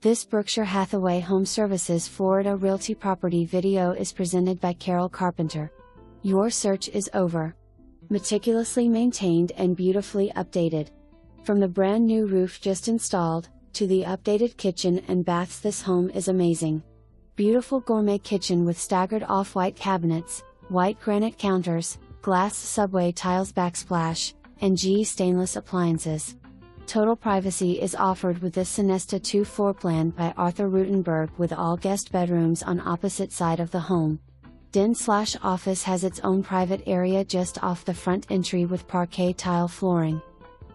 This Berkshire Hathaway HomeServices Florida Realty property video is presented by Carpenter. Your search is over. Meticulously maintained and beautifully updated. From the brand new roof just installed, to the updated kitchen and baths, this home is amazing. Beautiful gourmet kitchen with staggered off-white cabinets, white granite counters, glass subway tiles backsplash, and G stainless appliances. Total privacy is offered with this Sonesta 2 floor plan by Arthur Rutenberg, with all guest bedrooms on opposite side of the home. Den/office has its own private area just off the front entry with parquet tile flooring.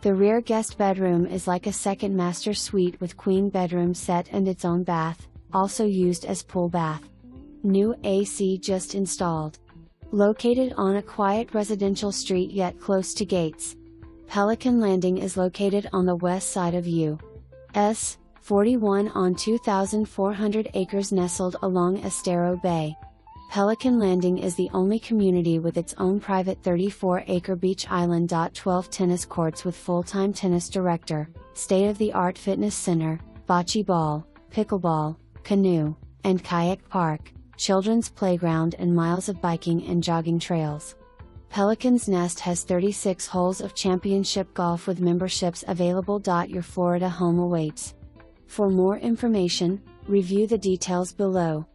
The rear guest bedroom is like a second master suite with queen bedroom set and its own bath, also used as pool bath. New AC just installed. Located on a quiet residential street yet close to gates. Pelican Landing is located on the west side of U.S. 41 on 2,400 acres nestled along Estero Bay. Pelican Landing is the only community with its own private 34-acre beach island. 12 tennis courts with full-time tennis director, state-of-the-art fitness center, bocce ball, pickleball, canoe, and kayak park, children's playground, and miles of biking and jogging trails. Pelican's Nest has 36 holes of championship golf with memberships available. Your Florida home awaits. For more information, review the details below.